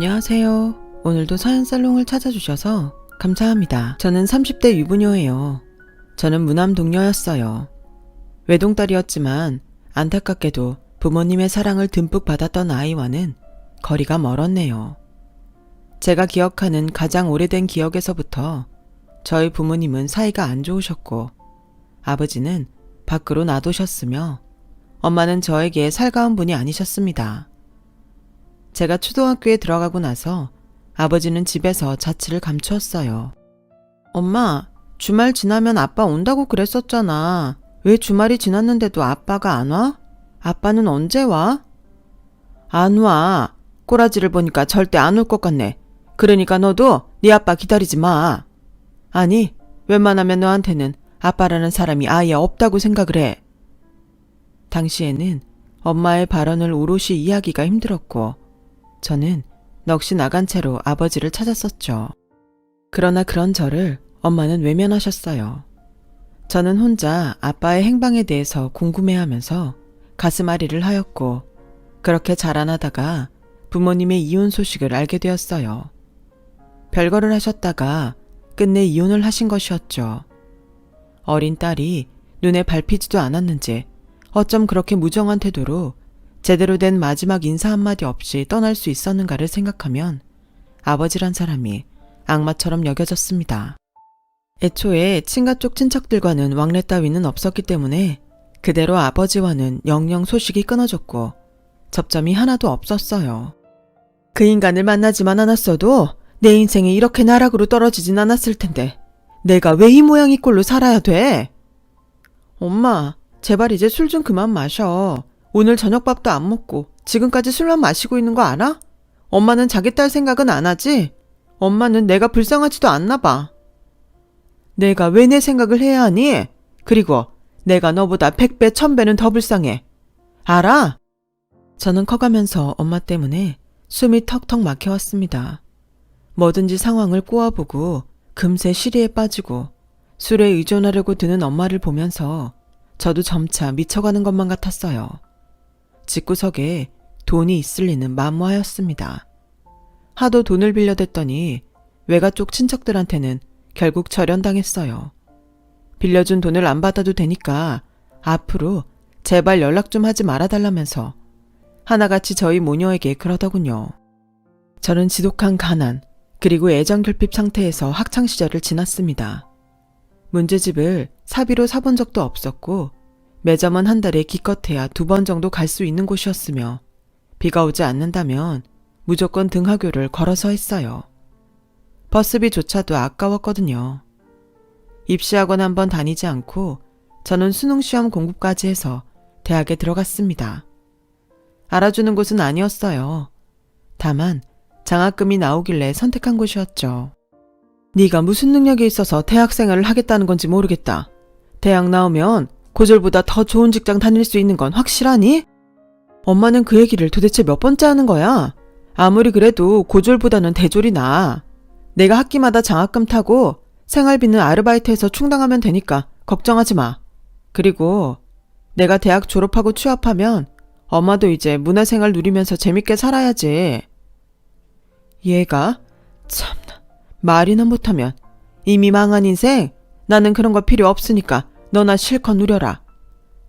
안녕하세요. 오늘도 사연살롱을 찾아주셔서 감사합니다. 저는 30대 유부녀예요. 저는 무남 동녀였어요. 외동딸이었지만 안타깝게도 부모님의 사랑을 듬뿍 받았던 아이와는 거리가 멀었네요. 제가 기억하는 가장 오래된 기억에서부터 저희 부모님은 사이가 안 좋으셨고 아버지는 밖으로 놔두셨으며 엄마는 저에게 살가운 분이 아니셨습니다. 제가 초등학교에 들어가고 나서 아버지는 집에서 자취를 감추었어요. 엄마, 주말 지나면 아빠 온다고 그랬었잖아. 왜 주말이 지났는데도 아빠가 안 와? 아빠는 언제 와? 안 와. 꼬라지를 보니까 절대 안 올 것 같네. 그러니까 너도 네 아빠 기다리지 마. 아니, 웬만하면 너한테는 아빠라는 사람이 아예 없다고 생각을 해. 당시에는 엄마의 발언을 오롯이 이해하기가 힘들었고 저는 넋이 나간 채로 아버지를 찾았었죠. 그러나 그런 저를 엄마는 외면하셨어요. 저는 혼자 아빠의 행방에 대해서 궁금해하면서 가슴앓이를 하였고 그렇게 자라나다가 부모님의 이혼 소식을 알게 되었어요. 별거를 하셨다가 끝내 이혼을 하신 것이었죠. 어린 딸이 눈에 밟히지도 않았는지 어쩜 그렇게 무정한 태도로 제대로 된 마지막 인사 한마디 없이 떠날 수 있었는가를 생각하면 아버지란 사람이 악마처럼 여겨졌습니다. 애초에 친가 쪽 친척들과는 왕래 따위는 없었기 때문에 그대로 아버지와는 영영 소식이 끊어졌고 접점이 하나도 없었어요. 그 인간을 만나지만 않았어도 내 인생이 이렇게 나락으로 떨어지진 않았을 텐데 내가 왜 이 모양 이 꼴로 살아야 돼? 엄마, 제발 이제 술 좀 그만 마셔. 오늘 저녁밥도 안 먹고 지금까지 술만 마시고 있는 거 알아? 엄마는 자기 딸 생각은 안 하지? 엄마는 내가 불쌍하지도 않나 봐. 내가 왜 내 생각을 해야 하니? 그리고 내가 너보다 100배, 1000배는 더 불쌍해. 알아? 저는 커가면서 엄마 때문에 숨이 턱턱 막혀왔습니다. 뭐든지 상황을 꼬아보고 금세 시리에 빠지고 술에 의존하려고 드는 엄마를 보면서 저도 점차 미쳐가는 것만 같았어요. 집구석에 돈이 있을 리는 만무하였습니다. 하도 돈을 빌려댔더니 외가 쪽 친척들한테는 결국 절연당했어요. 빌려준 돈을 안 받아도 되니까 앞으로 제발 연락 좀 하지 말아달라면서 하나같이 저희 모녀에게 그러더군요. 저는 지독한 가난 그리고 애정결핍 상태에서 학창시절을 지났습니다. 문제집을 사비로 사본 적도 없었고 매점은 한 달에 기껏해야 2번 정도 갈 수 있는 곳이었으며 비가 오지 않는다면 무조건 등하교를 걸어서 했어요. 버스비조차도 아까웠거든요. 입시학원 한번 다니지 않고 저는 수능시험 공부까지 해서 대학에 들어갔습니다. 알아주는 곳은 아니었어요. 다만 장학금이 나오길래 선택한 곳이었죠. 네가 무슨 능력이 있어서 대학생활을 하겠다는 건지 모르겠다. 대학 나오면 고졸보다 더 좋은 직장 다닐 수 있는 건 확실하니? 엄마는 그 얘기를 도대체 몇 번째 하는 거야? 아무리 그래도 고졸보다는 대졸이 나아. 내가 학기마다 장학금 타고 생활비는 아르바이트해서 충당하면 되니까 걱정하지 마. 그리고 내가 대학 졸업하고 취업하면 엄마도 이제 문화생활 누리면서 재밌게 살아야지. 얘가 참나 말이나 못하면 이미 망한 인생? 나는 그런 거 필요 없으니까 너나 실컷 누려라.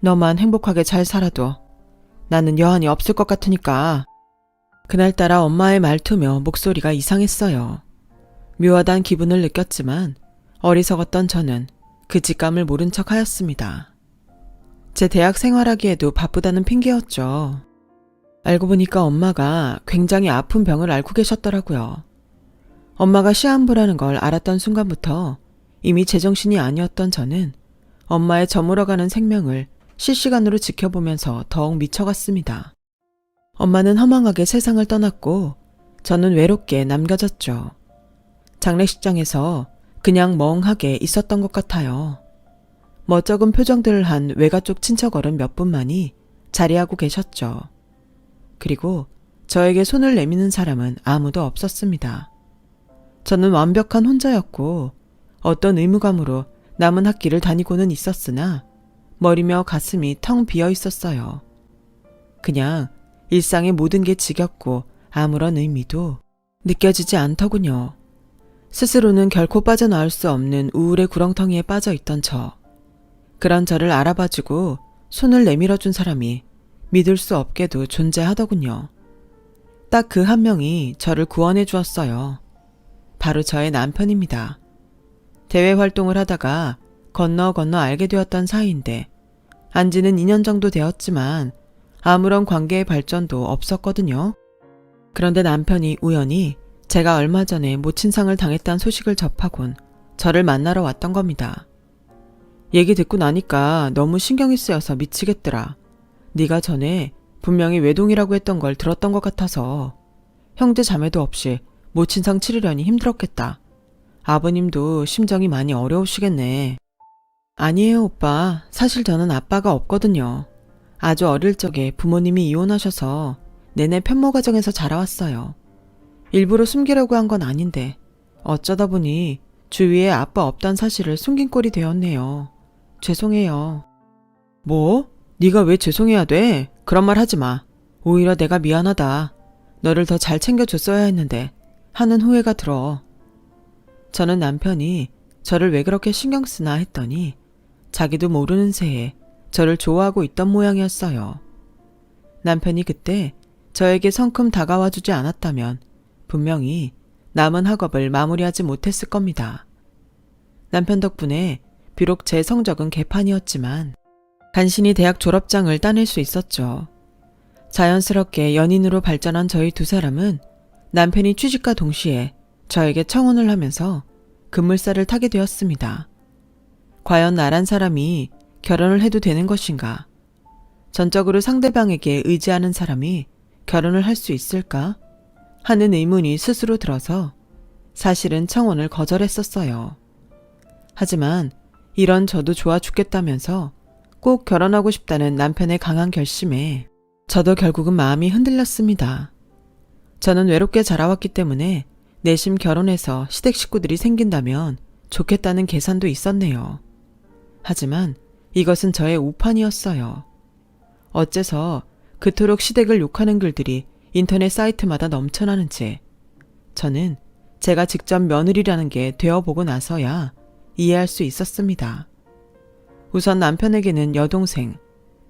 너만 행복하게 잘 살아도 나는 여한이 없을 것 같으니까. 그날따라 엄마의 말투며 목소리가 이상했어요. 묘하단 기분을 느꼈지만 어리석었던 저는 그 직감을 모른 척 하였습니다. 제 대학 생활하기에도 바쁘다는 핑계였죠. 알고 보니까 엄마가 굉장히 아픈 병을 앓고 계셨더라고요. 엄마가 시한부라는 걸 알았던 순간부터 이미 제정신이 아니었던 저는 엄마의 저물어가는 생명을 실시간으로 지켜보면서 더욱 미쳐갔습니다. 엄마는 허망하게 세상을 떠났고 저는 외롭게 남겨졌죠. 장례식장에서 그냥 멍하게 있었던 것 같아요. 멋쩍은 표정들을 한 외가 쪽 친척어른 몇 분만이 자리하고 계셨죠. 그리고 저에게 손을 내미는 사람은 아무도 없었습니다. 저는 완벽한 혼자였고 어떤 의무감으로 남은 학기를 다니고는 있었으나 머리며 가슴이 텅 비어 있었어요. 그냥 일상의 모든 게 지겹고 아무런 의미도 느껴지지 않더군요. 스스로는 결코 빠져나올 수 없는 우울의 구렁텅이에 빠져 있던 저. 그런 저를 알아봐주고 손을 내밀어준 사람이 믿을 수 없게도 존재하더군요. 딱 그 한 명이 저를 구원해 주었어요. 바로 저의 남편입니다. 대외 활동을 하다가 건너 알게 되었던 사이인데 안지는 2년 정도 되었지만 아무런 관계의 발전도 없었거든요. 그런데 남편이 우연히 제가 얼마 전에 모친상을 당했다는 소식을 접하곤 저를 만나러 왔던 겁니다. 얘기 듣고 나니까 너무 신경이 쓰여서 미치겠더라. 네가 전에 분명히 외동이라고 했던 걸 들었던 것 같아서 형제 자매도 없이 모친상 치르려니 힘들었겠다. 아버님도 심정이 많이 어려우시겠네. 아니에요, 오빠. 사실 저는 아빠가 없거든요. 아주 어릴 적에 부모님이 이혼하셔서 내내 편모 가정에서 자라왔어요. 일부러 숨기려고 한 건 아닌데 어쩌다 보니 주위에 아빠 없단 사실을 숨긴 꼴이 되었네요. 죄송해요. 뭐? 네가 왜 죄송해야 돼? 그런 말 하지 마. 오히려 내가 미안하다. 너를 더 잘 챙겨줬어야 했는데 하는 후회가 들어. 저는 남편이 저를 왜 그렇게 신경 쓰나 했더니 자기도 모르는 새에 저를 좋아하고 있던 모양이었어요. 남편이 그때 저에게 성큼 다가와 주지 않았다면 분명히 남은 학업을 마무리하지 못했을 겁니다. 남편 덕분에 비록 제 성적은 개판이었지만 간신히 대학 졸업장을 따낼 수 있었죠. 자연스럽게 연인으로 발전한 저희 두 사람은 남편이 취직과 동시에 저에게 청혼을 하면서 급물살을 타게 되었습니다. 과연 나란 사람이 결혼을 해도 되는 것인가? 전적으로 상대방에게 의지하는 사람이 결혼을 할 수 있을까? 하는 의문이 스스로 들어서 사실은 청혼을 거절했었어요. 하지만 이런 저도 좋아 죽겠다면서 꼭 결혼하고 싶다는 남편의 강한 결심에 저도 결국은 마음이 흔들렸습니다. 저는 외롭게 자라왔기 때문에 내심 결혼해서 시댁 식구들이 생긴다면 좋겠다는 계산도 있었네요. 하지만 이것은 저의 우판이었어요. 어째서 그토록 시댁을 욕하는 글들이 인터넷 사이트마다 넘쳐나는지 저는 제가 직접 며느리라는 게 되어보고 나서야 이해할 수 있었습니다. 우선 남편에게는 여동생,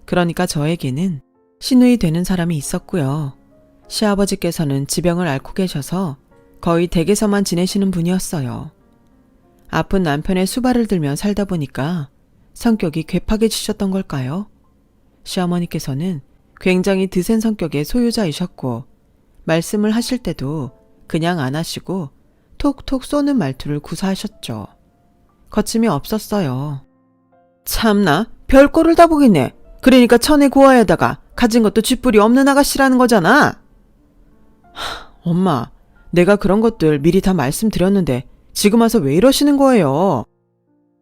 그러니까 저에게는 시누이 되는 사람이 있었고요. 시아버지께서는 지병을 앓고 계셔서 거의 댁에서만 지내시는 분이었어요. 아픈 남편의 수발을 들며 살다 보니까 성격이 괴팍해지셨던 걸까요? 시어머니께서는 굉장히 드센 성격의 소유자이셨고 말씀을 하실 때도 그냥 안 하시고 톡톡 쏘는 말투를 구사하셨죠. 거침이 없었어요. 참나 별꼴을 다 보겠네. 그러니까 천에 구화에다가 가진 것도 쥐뿔이 없는 아가씨라는 거잖아. 엄마, 내가 그런 것들 미리 다 말씀드렸는데 지금 와서 왜 이러시는 거예요?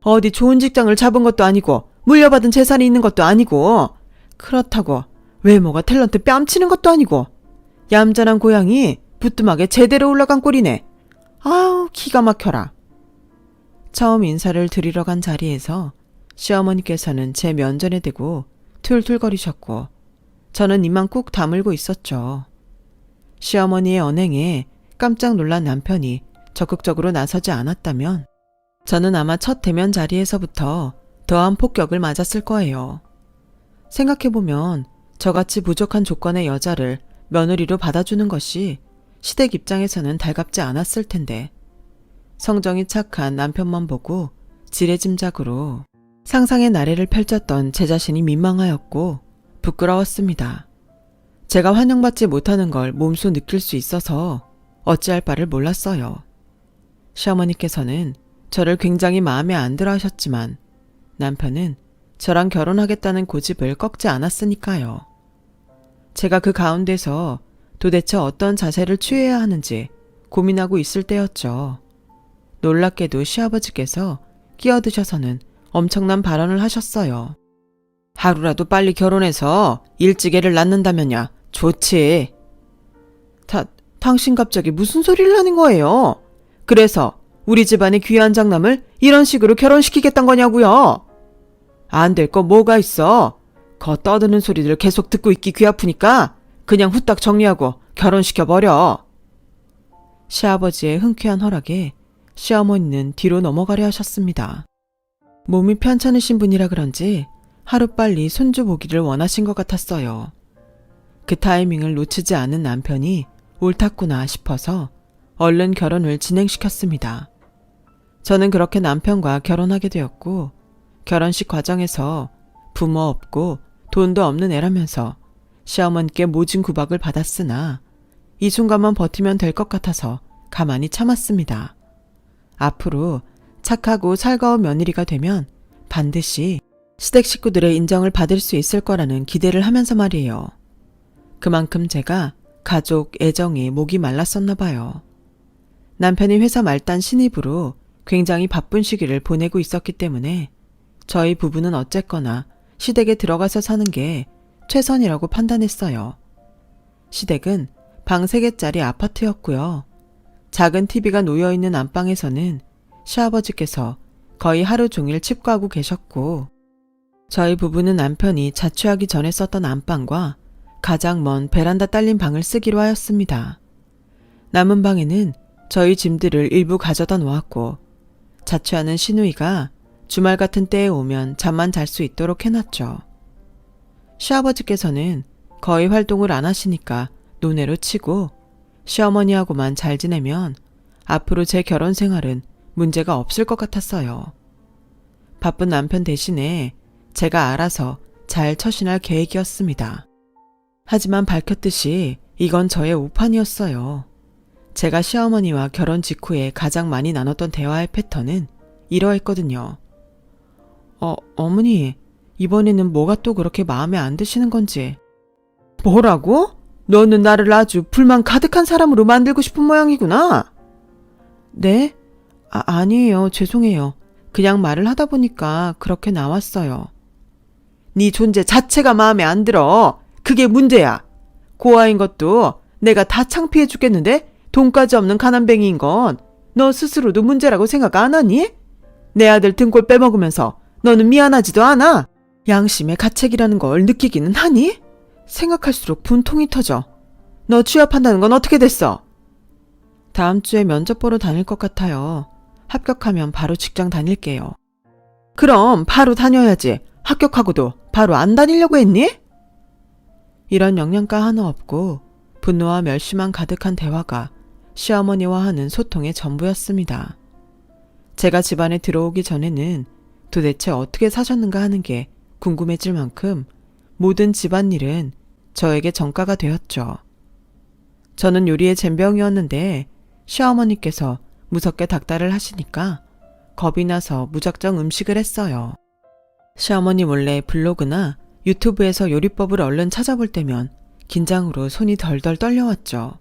어디 좋은 직장을 잡은 것도 아니고 물려받은 재산이 있는 것도 아니고 그렇다고 외모가 탤런트 뺨치는 것도 아니고 얌전한 고양이 부뚜막에 제대로 올라간 꼴이네. 아우 기가 막혀라. 처음 인사를 드리러 간 자리에서 시어머니께서는 제 면전에 대고 툴툴거리셨고 저는 입만 꾹 다물고 있었죠. 시어머니의 언행에 깜짝 놀란 남편이 적극적으로 나서지 않았다면 저는 아마 첫 대면 자리에서부터 더한 폭격을 맞았을 거예요. 생각해보면 저같이 부족한 조건의 여자를 며느리로 받아주는 것이 시댁 입장에서는 달갑지 않았을 텐데 성정이 착한 남편만 보고 지레짐작으로 상상의 나래를 펼쳤던 제 자신이 민망하였고 부끄러웠습니다. 제가 환영받지 못하는 걸 몸소 느낄 수 있어서 어찌할 바를 몰랐어요. 시어머니께서는 저를 굉장히 마음에 안 들어 하셨지만 남편은 저랑 결혼하겠다는 고집을 꺾지 않았으니까요. 제가 그 가운데서 도대체 어떤 자세를 취해야 하는지 고민하고 있을 때였죠. 놀랍게도 시아버지께서 끼어드셔서는 엄청난 발언을 하셨어요. 하루라도 빨리 결혼해서 일찍 애를 낳는다면야 좋지. 당신 갑자기 무슨 소리를 하는 거예요? 그래서 우리 집안의 귀한 장남을 이런 식으로 결혼시키겠단 거냐고요? 안 될 거 뭐가 있어? 거 떠드는 소리들 계속 듣고 있기 귀 아프니까 그냥 후딱 정리하고 결혼시켜버려. 시아버지의 흔쾌한 허락에 시어머니는 뒤로 넘어가려 하셨습니다. 몸이 편찮으신 분이라 그런지 하루빨리 손주 보기를 원하신 것 같았어요. 그 타이밍을 놓치지 않은 남편이 옳았구나 싶어서 얼른 결혼을 진행시켰습니다. 저는 그렇게 남편과 결혼하게 되었고 결혼식 과정에서 부모 없고 돈도 없는 애라면서 시어머니께 모진 구박을 받았으나 이 순간만 버티면 될 것 같아서 가만히 참았습니다. 앞으로 착하고 살가운 며느리가 되면 반드시 시댁 식구들의 인정을 받을 수 있을 거라는 기대를 하면서 말이에요. 그만큼 제가 가족 애정에 목이 말랐었나 봐요. 남편이 회사 말단 신입으로 굉장히 바쁜 시기를 보내고 있었기 때문에 저희 부부는 어쨌거나 시댁에 들어가서 사는 게 최선이라고 판단했어요. 시댁은 방 3개짜리 아파트였고요. 작은 TV가 놓여있는 안방에서는 시아버지께서 거의 하루 종일 칩거하고 계셨고 저희 부부는 남편이 자취하기 전에 썼던 안방과 가장 먼 베란다 딸린 방을 쓰기로 하였습니다. 남은 방에는 저희 짐들을 일부 가져다 놓았고 자취하는 시누이가 주말 같은 때에 오면 잠만 잘 수 있도록 해놨죠. 시아버지께서는 거의 활동을 안 하시니까 논외로 치고 시어머니하고만 잘 지내면 앞으로 제 결혼 생활은 문제가 없을 것 같았어요. 바쁜 남편 대신에 제가 알아서 잘 처신할 계획이었습니다. 하지만 밝혔듯이 이건 저의 오판이었어요. 제가 시어머니와 결혼 직후에 가장 많이 나눴던 대화의 패턴은 이러했거든요. 어머니, 이번에는 뭐가 또 그렇게 마음에 안 드시는 건지. 뭐라고? 너는 나를 아주 불만 가득한 사람으로 만들고 싶은 모양이구나. 네? 아니에요. 죄송해요. 그냥 말을 하다 보니까 그렇게 나왔어요. 네 존재 자체가 마음에 안 들어. 그게 문제야. 고아인 것도 내가 다 창피해 죽겠는데 돈까지 없는 가난뱅이인 건 너 스스로도 문제라고 생각 안 하니? 내 아들 등골 빼먹으면서 너는 미안하지도 않아? 양심의 가책이라는 걸 느끼기는 하니? 생각할수록 분통이 터져. 너 취업한다는 건 어떻게 됐어? 다음 주에 면접 보러 다닐 것 같아요. 합격하면 바로 직장 다닐게요. 그럼 바로 다녀야지. 합격하고도 바로 안 다니려고 했니? 이런 영양가 하나 없고 분노와 멸시만 가득한 대화가 시어머니와 하는 소통의 전부였습니다. 제가 집안에 들어오기 전에는 도대체 어떻게 사셨는가 하는 게 궁금해질 만큼 모든 집안일은 저에게 전가가 되었죠. 저는 요리의 젬병이었는데 시어머니께서 무섭게 닥달을 하시니까 겁이 나서 무작정 음식을 했어요. 시어머니 몰래 블로그나 유튜브에서 요리법을 얼른 찾아볼 때면 긴장으로 손이 덜덜 떨려왔죠.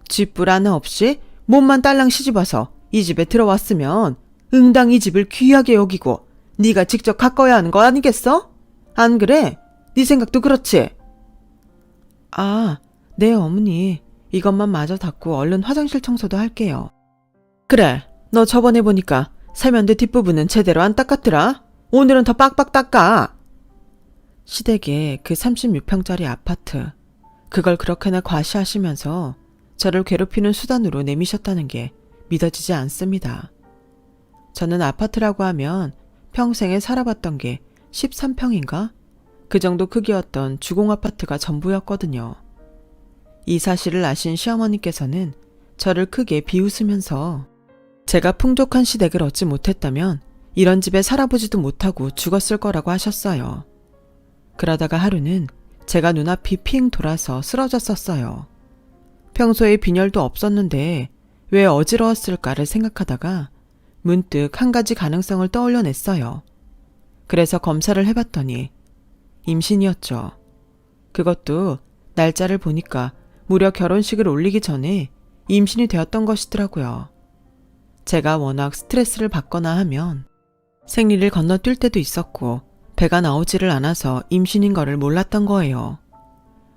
쥐뿔 하나 없이 몸만 딸랑 시집와서 이 집에 들어왔으면 응당 이 집을 귀하게 여기고 네가 직접 가꿔야 하는 거 아니겠어? 안 그래? 네 생각도 그렇지? 네 어머니. 이것만 마저 닦고 얼른 화장실 청소도 할게요. 그래, 너 저번에 보니까 세면대 뒷부분은 제대로 안 닦았더라. 오늘은 더 빡빡 닦아. 시댁에 그 36평짜리 아파트, 그걸 그렇게나 과시하시면서 저를 괴롭히는 수단으로 내미셨다는 게 믿어지지 않습니다. 저는 아파트라고 하면 평생에 살아봤던 게 13평인가? 그 정도 크기였던 주공아파트가 전부였거든요. 이 사실을 아신 시어머니께서는 저를 크게 비웃으면서 제가 풍족한 시댁을 얻지 못했다면 이런 집에 살아보지도 못하고 죽었을 거라고 하셨어요. 그러다가 하루는 제가 눈앞이 핑 돌아서 쓰러졌었어요. 평소에 빈혈도 없었는데 왜 어지러웠을까를 생각하다가 문득 한 가지 가능성을 떠올려냈어요. 그래서 검사를 해봤더니 임신이었죠. 그것도 날짜를 보니까 무려 결혼식을 올리기 전에 임신이 되었던 것이더라고요. 제가 워낙 스트레스를 받거나 하면 생리를 건너뛸 때도 있었고 배가 나오지를 않아서 임신인 거를 몰랐던 거예요.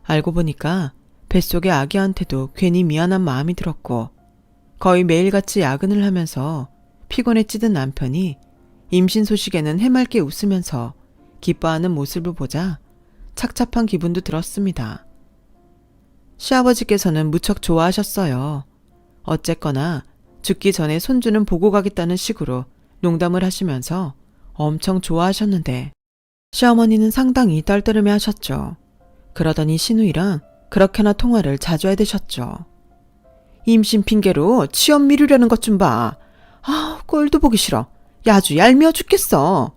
알고 보니까 뱃속의 아기한테도 괜히 미안한 마음이 들었고 거의 매일같이 야근을 하면서 피곤에 찌든 남편이 임신 소식에는 해맑게 웃으면서 기뻐하는 모습을 보자 착잡한 기분도 들었습니다. 시아버지께서는 무척 좋아하셨어요. 어쨌거나 죽기 전에 손주는 보고 가겠다는 식으로 농담을 하시면서 엄청 좋아하셨는데 시어머니는 상당히 떨떠름해 하셨죠. 그러더니 신우이랑 그렇게나 통화를 자주 해대셨죠. 임신 핑계로 취업 미루려는 것 좀 봐. 아, 꼴도 보기 싫어. 아주 얄미워 죽겠어.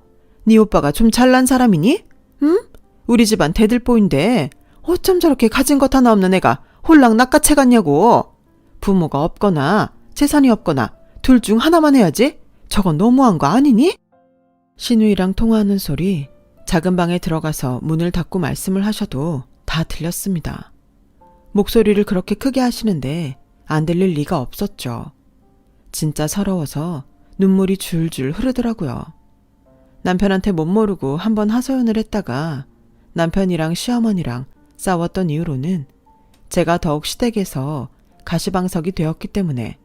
네 오빠가 좀 잘난 사람이니? 응? 우리 집안 대들보인데 어쩜 저렇게 가진 것 하나 없는 애가 홀랑 낚아채 갔냐고. 부모가 없거나 재산이 없거나 둘 중 하나만 해야지. 저건 너무한 거 아니니? 신우이랑 통화하는 소리 작은 방에 들어가서 문을 닫고 말씀을 하셔도 다 들렸습니다. 목소리를 그렇게 크게 하시는데 안 들릴 리가 없었죠. 진짜 서러워서 눈물이 줄줄 흐르더라고요. 남편한테 못 모르고 한번 하소연을 했다가 남편이랑 시어머니랑 싸웠던 이후로는 제가 더욱 시댁에서 가시방석이 되었기 때문에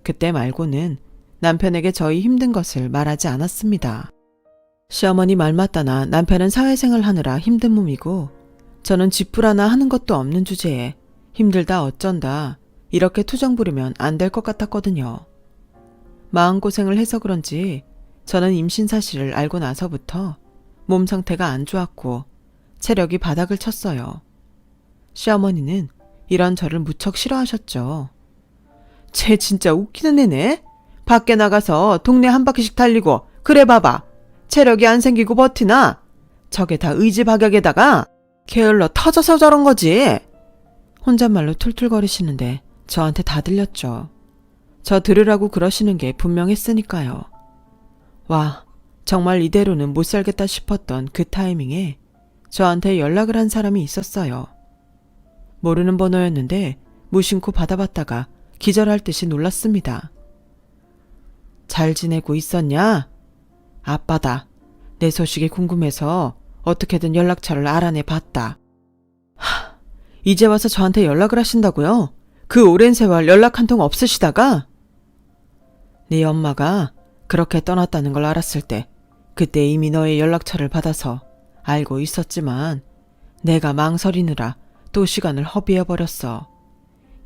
그때 말고는 남편에게 저희 힘든 것을 말하지 않았습니다. 시어머니 말 맞다나 남편은 사회생활 하느라 힘든 몸이고 저는 집불 하나 하는 것도 없는 주제에 힘들다 어쩐다 이렇게 투정 부리면 안 될 것 같았거든요. 마음고생을 해서 그런지 저는 임신 사실을 알고 나서부터 몸 상태가 안 좋았고 체력이 바닥을 쳤어요. 시어머니는 이런 저를 무척 싫어하셨죠. 쟤 진짜 웃기는 애네. 밖에 나가서 동네 한 바퀴씩 달리고 그래 봐봐. 체력이 안 생기고 버티나? 저게 다 의지박약에다가 게을러 터져서 저런 거지. 혼잣말로 툴툴거리시는데 저한테 다 들렸죠. 저 들으라고 그러시는 게 분명했으니까요. 와, 정말 이대로는 못 살겠다 싶었던 그 타이밍에 저한테 연락을 한 사람이 있었어요. 모르는 번호였는데 무심코 받아봤다가 기절할 듯이 놀랐습니다. 잘 지내고 있었냐? 아빠다. 내 소식이 궁금해서 어떻게든 연락처를 알아내 봤다. 이제 와서 저한테 연락을 하신다고요? 그 오랜 세월 연락 한 통 없으시다가? 네 엄마가 그렇게 떠났다는 걸 알았을 때 그때 이미 너의 연락처를 받아서 알고 있었지만 내가 망설이느라 또 시간을 허비해버렸어.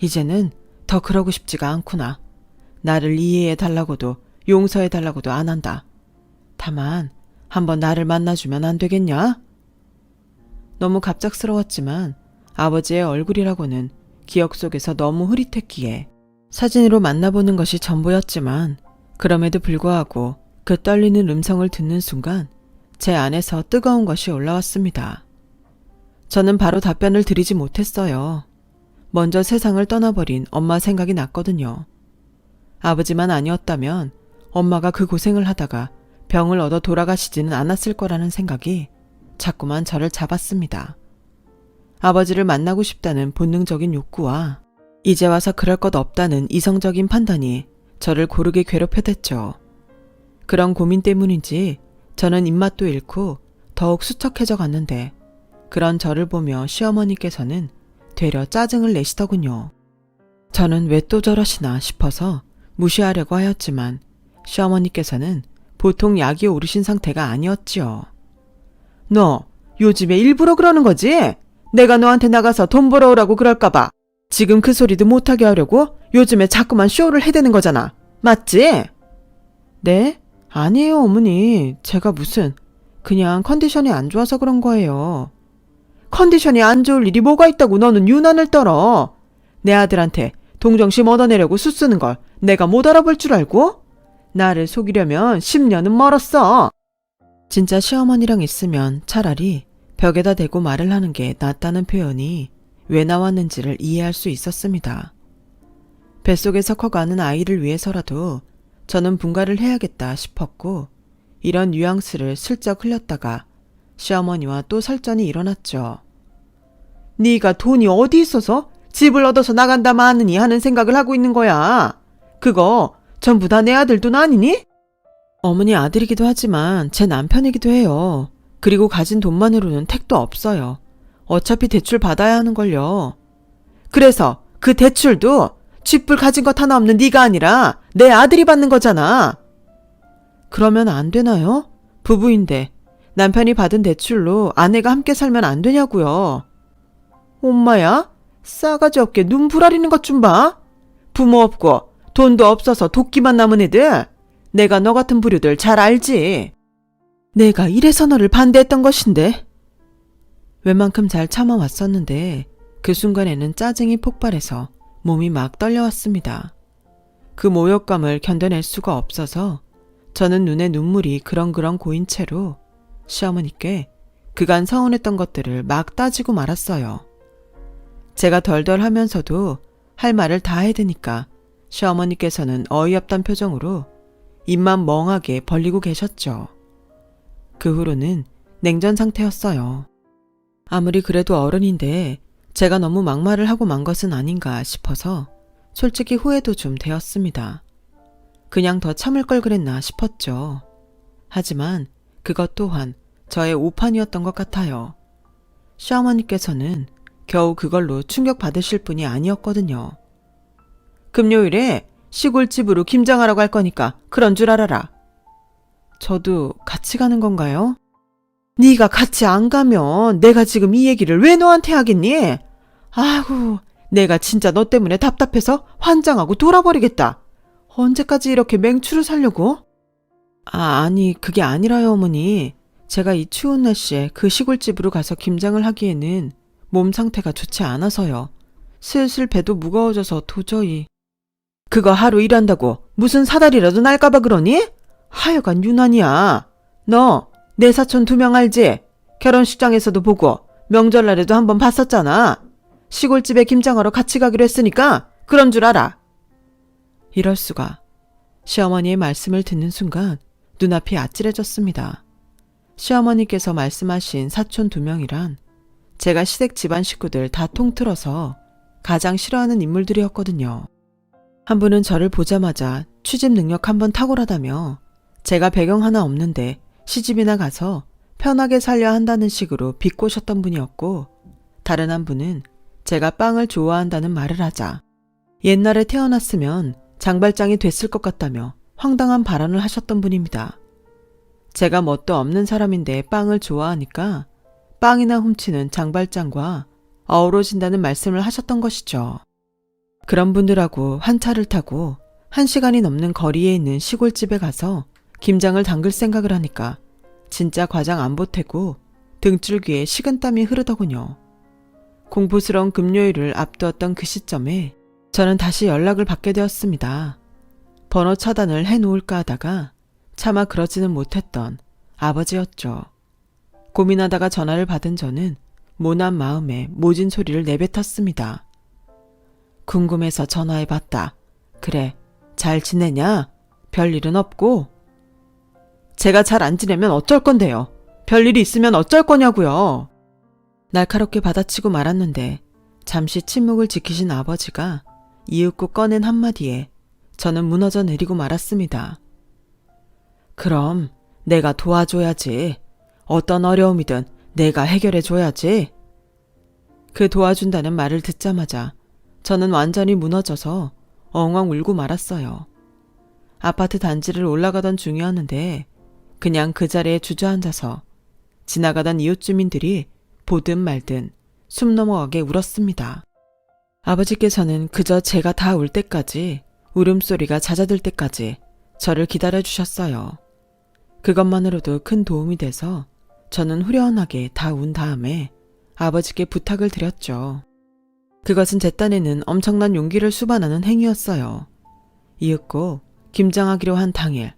이제는 더 그러고 싶지가 않구나. 나를 이해해달라고도 용서해달라고도 안 한다. 다만 한번 나를 만나주면 안 되겠냐? 너무 갑작스러웠지만 아버지의 얼굴이라고는 기억 속에서 너무 흐릿했기에 사진으로 만나보는 것이 전부였지만 그럼에도 불구하고 그 떨리는 음성을 듣는 순간 제 안에서 뜨거운 것이 올라왔습니다. 저는 바로 답변을 드리지 못했어요. 먼저 세상을 떠나버린 엄마 생각이 났거든요. 아버지만 아니었다면 엄마가 그 고생을 하다가 병을 얻어 돌아가시지는 않았을 거라는 생각이 자꾸만 저를 잡았습니다. 아버지를 만나고 싶다는 본능적인 욕구와 이제 와서 그럴 것 없다는 이성적인 판단이 저를 고르게 괴롭혀댔죠. 그런 고민 때문인지 저는 입맛도 잃고 더욱 수척해져 갔는데 그런 저를 보며 시어머니께서는 되려 짜증을 내시더군요. 저는 왜 또 저러시나 싶어서 무시하려고 하였지만 시어머니께서는 보통 약이 오르신 상태가 아니었지요. 너 요즘에 일부러 그러는 거지? 내가 너한테 나가서 돈 벌어오라고 그럴까봐 지금 그 소리도 못하게 하려고 요즘에 자꾸만 쇼를 해대는 거잖아. 맞지? 네? 아니에요 어머니. 제가 무슨 그냥 컨디션이 안 좋아서 그런 거예요. 컨디션이 안 좋을 일이 뭐가 있다고 너는 유난을 떨어. 내 아들한테 동정심 얻어내려고 수쓰는 걸 내가 못 알아볼 줄 알고? 나를 속이려면 10년은 멀었어. 진짜 시어머니랑 있으면 차라리 벽에다 대고 말을 하는 게 낫다는 표현이 왜 나왔는지를 이해할 수 있었습니다. 뱃속에서 커가는 아이를 위해서라도 저는 분가를 해야겠다 싶었고 이런 뉘앙스를 슬쩍 흘렸다가 시어머니와 또 설전이 일어났죠. 네가 돈이 어디 있어서 집을 얻어서 나간다 마느니 하는 생각을 하고 있는 거야. 그거 전부 다 내 아들 돈 아니니? 어머니 아들이기도 하지만 제 남편이기도 해요. 그리고 가진 돈만으로는 택도 없어요. 어차피 대출 받아야 하는걸요. 그래서 그 대출도 쥐뿔 가진 것 하나 없는 네가 아니라 내 아들이 받는 거잖아. 그러면 안 되나요? 부부인데 남편이 받은 대출로 아내가 함께 살면 안 되냐고요. 엄마야, 싸가지 없게 눈 부라리는 것 좀 봐. 부모 없고 돈도 없어서 도끼만 남은 애들. 내가 너 같은 부류들 잘 알지. 내가 이래서 너를 반대했던 것인데. 웬만큼 잘 참아왔었는데 그 순간에는 짜증이 폭발해서 몸이 막 떨려왔습니다. 그 모욕감을 견뎌낼 수가 없어서 저는 눈에 눈물이 그렁그렁 고인 채로 시어머니께 그간 서운했던 것들을 막 따지고 말았어요. 제가 덜덜하면서도 할 말을 다 해대니까 시어머니께서는 어이없단 표정으로 입만 멍하게 벌리고 계셨죠. 그 후로는 냉전 상태였어요. 아무리 그래도 어른인데 제가 너무 막말을 하고 만 것은 아닌가 싶어서 솔직히 후회도 좀 되었습니다. 그냥 더 참을 걸 그랬나 싶었죠. 하지만 그것 또한 저의 오판이었던 것 같아요. 시어머니께서는 겨우 그걸로 충격받으실 분이 아니었거든요. 금요일에 시골집으로 김장하러 갈 거니까 그런 줄 알아라. 저도 같이 가는 건가요? 네가 같이 안 가면 내가 지금 이 얘기를 왜 너한테 하겠니? 아이고, 내가 진짜 너 때문에 답답해서 환장하고 돌아버리겠다. 언제까지 이렇게 맹추를 살려고? 아니 그게 아니라요 어머니. 제가 이 추운 날씨에 그 시골집으로 가서 김장을 하기에는 몸 상태가 좋지 않아서요. 슬슬 배도 무거워져서 도저히. 그거 하루 일한다고 무슨 사다리라도 날까봐 그러니? 하여간 유난이야. 너 내 사촌 2명 알지? 결혼식장에서도 보고 명절날에도 한번 봤었잖아. 시골집에 김장하러 같이 가기로 했으니까 그런 줄 알아. 이럴 수가. 시어머니의 말씀을 듣는 순간 눈앞이 아찔해졌습니다. 시어머니께서 말씀하신 사촌 2명이란 제가 시댁 집안 식구들 다 통틀어서 가장 싫어하는 인물들이었거든요. 한 분은 저를 보자마자 취집 능력 한번 탁월하다며 제가 배경 하나 없는데 시집이나 가서 편하게 살려 한다는 식으로 비꼬셨던 분이었고, 다른 한 분은 제가 빵을 좋아한다는 말을 하자 옛날에 태어났으면 장발장이 됐을 것 같다며 황당한 발언을 하셨던 분입니다. 제가 뭣도 없는 사람인데 빵을 좋아하니까 빵이나 훔치는 장발장과 어우러진다는 말씀을 하셨던 것이죠. 그런 분들하고 한 차를 타고 1시간이 넘는 거리에 있는 시골집에 가서 김장을 담글 생각을 하니까 진짜 과장 안 보태고 등줄기에 식은땀이 흐르더군요. 공부스러운 금요일을 앞두었던 그 시점에 저는 다시 연락을 받게 되었습니다. 번호 차단을 해놓을까 하다가 차마 그러지는 못했던 아버지였죠. 고민하다가 전화를 받은 저는 모난 마음에 모진 소리를 내뱉었습니다. 궁금해서 전화해봤다. 그래, 잘 지내냐? 별일은 없고? 제가 잘 안 지내면 어쩔 건데요. 별일이 있으면 어쩔 거냐고요. 날카롭게 받아치고 말았는데 잠시 침묵을 지키신 아버지가 이윽고 꺼낸 한마디에 저는 무너져 내리고 말았습니다. 그럼 내가 도와줘야지. 어떤 어려움이든 내가 해결해줘야지. 그 도와준다는 말을 듣자마자 저는 완전히 무너져서 엉엉 울고 말았어요. 아파트 단지를 올라가던 중이었는데 그냥 그 자리에 주저앉아서 지나가던 이웃 주민들이 보든 말든 숨 넘어가게 울었습니다. 아버지께서는 그저 제가 다 울 때까지, 울음소리가 잦아들 때까지 저를 기다려주셨어요. 그것만으로도 큰 도움이 돼서 저는 후련하게 다 운 다음에 아버지께 부탁을 드렸죠. 그것은 제 딴에는 엄청난 용기를 수반하는 행위였어요. 이윽고 김장하기로 한 당일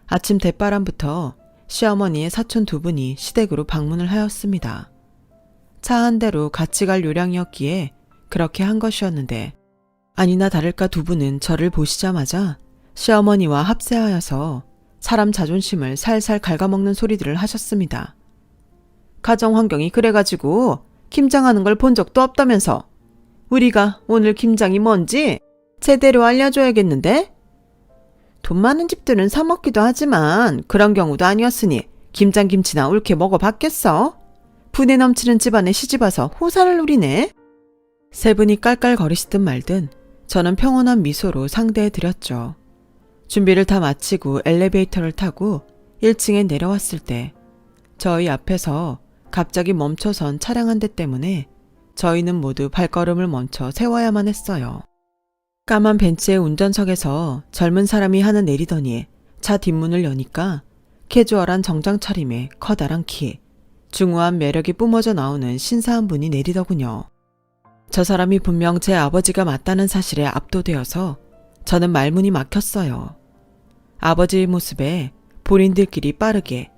아침 대바람부터 시어머니의 사촌 2분이 시댁으로 방문을 하였습니다. 차 한 대로 같이 갈 요량이었기에 그렇게 한 것이었는데, 아니나 다를까 2분은 저를 보시자마자 시어머니와 합세하여서 사람 자존심을 살살 갉아먹는 소리들을 하셨습니다. 가정 환경이 그래가지고 김장하는 걸 본 적도 없다면서 우리가 오늘 김장이 뭔지 제대로 알려줘야겠는데? 돈 많은 집들은 사 먹기도 하지만 그런 경우도 아니었으니 김장김치나 옳게 먹어봤겠어? 분에 넘치는 집안에 시집와서 호사를 누리네. 세 분이 깔깔거리시든 말든 저는 평온한 미소로 상대해드렸죠. 준비를 다 마치고 엘리베이터를 타고 1층에 내려왔을 때 저희 앞에서 갑자기 멈춰선 차량 한 대 때문에 저희는 모두 발걸음을 멈춰 세워야만 했어요. 까만 벤츠의 운전석에서 젊은 사람이 하나 내리더니 차 뒷문을 여니까 캐주얼한 정장 차림에 커다란 키, 중후한 매력이 뿜어져 나오는 신사한 분이 내리더군요. 저 사람이 분명 제 아버지가 맞다는 사실에 압도되어서 저는 말문이 막혔어요. 아버지의 모습에 본인들끼리 빠르게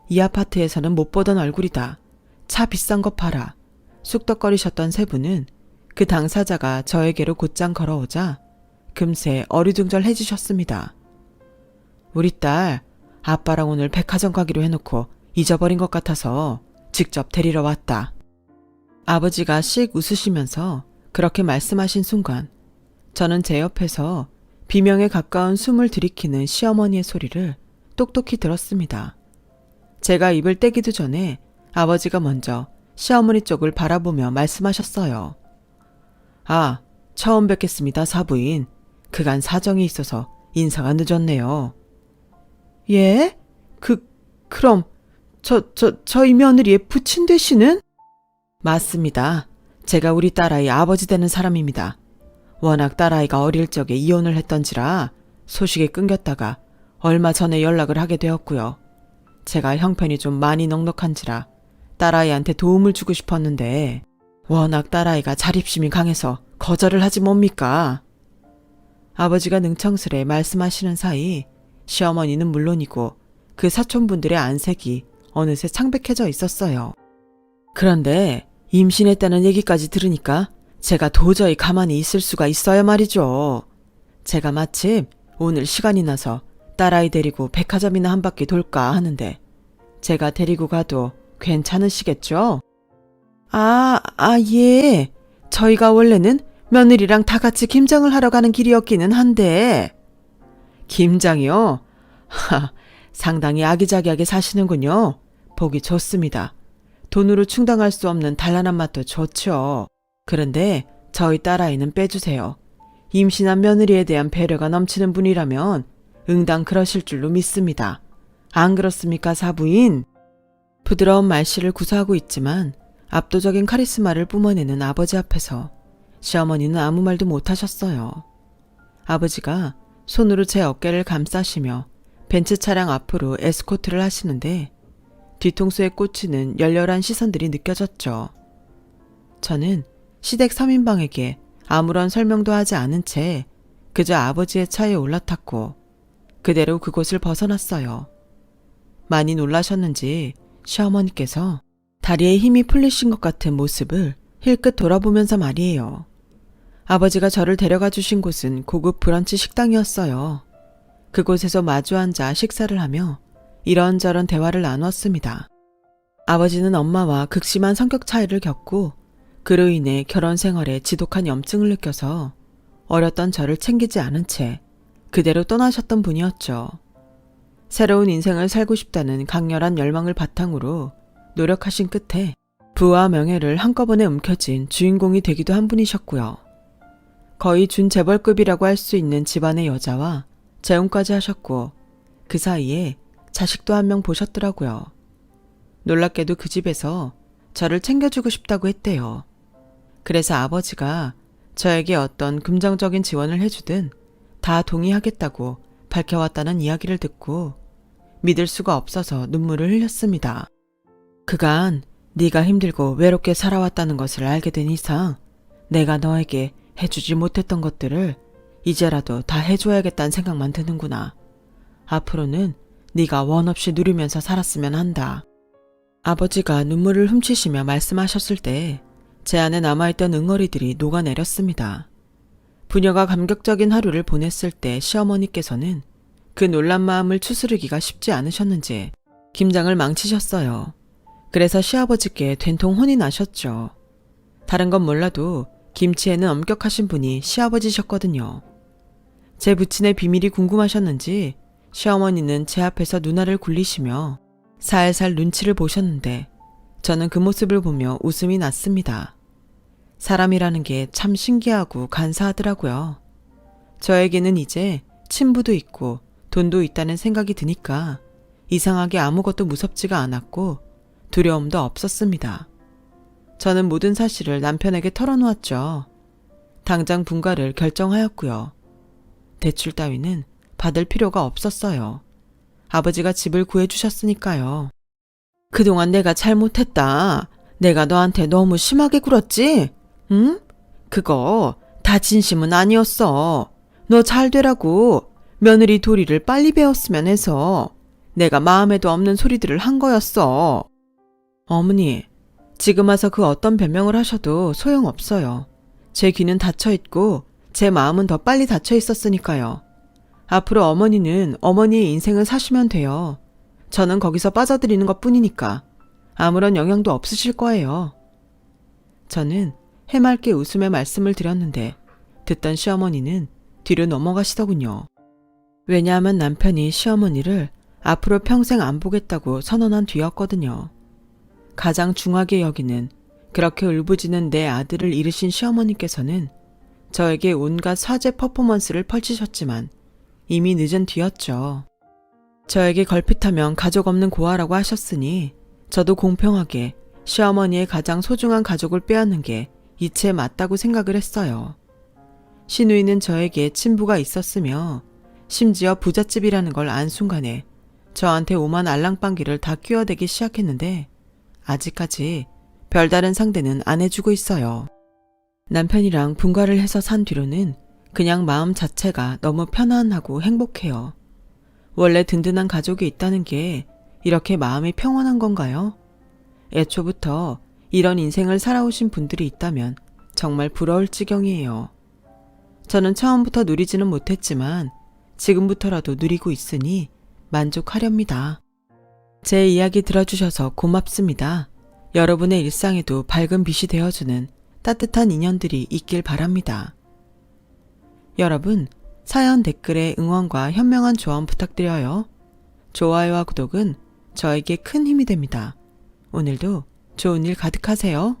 이 아파트에서는 못 보던 얼굴이다. 차 비싼 거 팔아. 쑥덕거리셨던 세 분은 그 당사자가 저에게로 곧장 걸어오자 금세 어리둥절해지셨습니다. 우리 딸, 아빠랑 오늘 백화점 가기로 해놓고 잊어버린 것 같아서 직접 데리러 왔다. 아버지가 씩 웃으시면서 그렇게 말씀하신 순간 저는 제 옆에서 비명에 가까운 숨을 들이키는 시어머니의 소리를 똑똑히 들었습니다. 제가 입을 떼기도 전에 아버지가 먼저 시어머니 쪽을 바라보며 말씀하셨어요. 아, 처음 뵙겠습니다, 사부인. 그간 사정이 있어서 인사가 늦었네요. 예? 그럼 저희 며느리의 부친 되시는? 맞습니다. 제가 우리 딸아이 아버지 되는 사람입니다. 워낙 딸아이가 어릴 적에 이혼을 했던지라 소식이 끊겼다가 얼마 전에 연락을 하게 되었고요. 제가 형편이 좀 많이 넉넉한지라 딸아이한테 도움을 주고 싶었는데 워낙 딸아이가 자립심이 강해서 거절을 하지 뭡니까? 아버지가 능청스레 말씀하시는 사이 시어머니는 물론이고 그 사촌분들의 안색이 어느새 창백해져 있었어요. 그런데 임신했다는 얘기까지 들으니까 제가 도저히 가만히 있을 수가 있어야 말이죠. 제가 마침 오늘 시간이 나서 딸아이 데리고 백화점이나 한 바퀴 돌까 하는데 제가 데리고 가도 괜찮으시겠죠? 예. 저희가 원래는 며느리랑 다 같이 김장을 하러 가는 길이었기는 한데. 김장이요? 상당히 아기자기하게 사시는군요. 보기 좋습니다. 돈으로 충당할 수 없는 단란한 맛도 좋죠. 그런데 저희 딸아이는 빼주세요. 임신한 며느리에 대한 배려가 넘치는 분이라면 응당 그러실 줄로 믿습니다. 안 그렇습니까, 사부인? 부드러운 말씨를 구사하고 있지만 압도적인 카리스마를 뿜어내는 아버지 앞에서 시어머니는 아무 말도 못하셨어요. 아버지가 손으로 제 어깨를 감싸시며 벤츠 차량 앞으로 에스코트를 하시는데 뒤통수에 꽂히는 열렬한 시선들이 느껴졌죠. 저는 시댁 3인방에게 아무런 설명도 하지 않은 채 그저 아버지의 차에 올라탔고 그대로 그곳을 벗어났어요. 많이 놀라셨는지 시어머니께서 다리에 힘이 풀리신 것 같은 모습을 힐끗 돌아보면서 말이에요. 아버지가 저를 데려가 주신 곳은 고급 브런치 식당이었어요. 그곳에서 마주 앉아 식사를 하며 이런저런 대화를 나누었습니다. 아버지는 엄마와 극심한 성격 차이를 겪고 그로 인해 결혼 생활에 지독한 염증을 느껴서 어렸던 저를 챙기지 않은 채 그대로 떠나셨던 분이었죠. 새로운 인생을 살고 싶다는 강렬한 열망을 바탕으로 노력하신 끝에 부와 명예를 한꺼번에 움켜쥔 주인공이 되기도 한 분이셨고요. 거의 준재벌급이라고 할 수 있는 집안의 여자와 재혼까지 하셨고 그 사이에 자식도 한 명 보셨더라고요. 놀랍게도 그 집에서 저를 챙겨주고 싶다고 했대요. 그래서 아버지가 저에게 어떤 금전적인 지원을 해주든 다 동의하겠다고 밝혀왔다는 이야기를 듣고 믿을 수가 없어서 눈물을 흘렸습니다. 그간 네가 힘들고 외롭게 살아왔다는 것을 알게 된 이상 내가 너에게 해주지 못했던 것들을 이제라도 다 해줘야겠다는 생각만 드는구나. 앞으로는 네가 원 없이 누리면서 살았으면 한다. 아버지가 눈물을 훔치시며 말씀하셨을 때 제 안에 남아있던 응어리들이 녹아내렸습니다. 부녀가 감격적인 하루를 보냈을 때 시어머니께서는 그 놀란 마음을 추스르기가 쉽지 않으셨는지 김장을 망치셨어요. 그래서 시아버지께 된통 혼이 나셨죠. 다른 건 몰라도 김치에는 엄격하신 분이 시아버지셨거든요. 제 부친의 비밀이 궁금하셨는지 시어머니는 제 앞에서 누나를 굴리시며 살살 눈치를 보셨는데 저는 그 모습을 보며 웃음이 났습니다. 사람이라는 게 참 신기하고 간사하더라고요. 저에게는 이제 친부도 있고 돈도 있다는 생각이 드니까 이상하게 아무것도 무섭지가 않았고 두려움도 없었습니다. 저는 모든 사실을 남편에게 털어놓았죠. 당장 분가를 결정하였고요. 대출 따위는 받을 필요가 없었어요. 아버지가 집을 구해주셨으니까요. 그동안 내가 잘못했다. 내가 너한테 너무 심하게 굴었지? 응? 그거 다 진심은 아니었어. 너 잘 되라고 며느리 도리를 빨리 배웠으면 해서 내가 마음에도 없는 소리들을 한 거였어. 어머니, 지금 와서 그 어떤 변명을 하셔도 소용없어요. 제 귀는 닫혀있고 제 마음은 더 빨리 닫혀 있었으니까요. 앞으로 어머니는 어머니의 인생을 사시면 돼요. 저는 거기서 빠져들이는 것 뿐이니까 아무런 영향도 없으실 거예요. 저는 해맑게 웃으며 말씀을 드렸는데 듣던 시어머니는 뒤로 넘어가시더군요. 왜냐하면 남편이 시어머니를 앞으로 평생 안 보겠다고 선언한 뒤였거든요. 가장 중하게 여기는 그렇게 울부짖는 내 아들을 잃으신 시어머니께서는 저에게 온갖 사죄 퍼포먼스를 펼치셨지만 이미 늦은 뒤였죠. 저에게 걸핏하면 가족 없는 고아라고 하셨으니 저도 공평하게 시어머니의 가장 소중한 가족을 빼앗는 게 이치에 맞다고 생각을 했어요. 시누이는 저에게 친부가 있었으며 심지어 부잣집이라는 걸 안 순간에 저한테 오만 알랑방귀를 다 끼워대기 시작했는데 아직까지 별다른 상대는 안 해주고 있어요. 남편이랑 분가를 해서 산 뒤로는 그냥 마음 자체가 너무 편안하고 행복해요. 원래 든든한 가족이 있다는 게 이렇게 마음이 평온한 건가요? 애초부터 이런 인생을 살아오신 분들이 있다면 정말 부러울 지경이에요. 저는 처음부터 누리지는 못했지만 지금부터라도 누리고 있으니 만족하렵니다. 제 이야기 들어주셔서 고맙습니다. 여러분의 일상에도 밝은 빛이 되어주는 따뜻한 인연들이 있길 바랍니다. 여러분, 사연 댓글에 응원과 현명한 조언 부탁드려요. 좋아요와 구독은 저에게 큰 힘이 됩니다. 오늘도 좋은 일 가득하세요.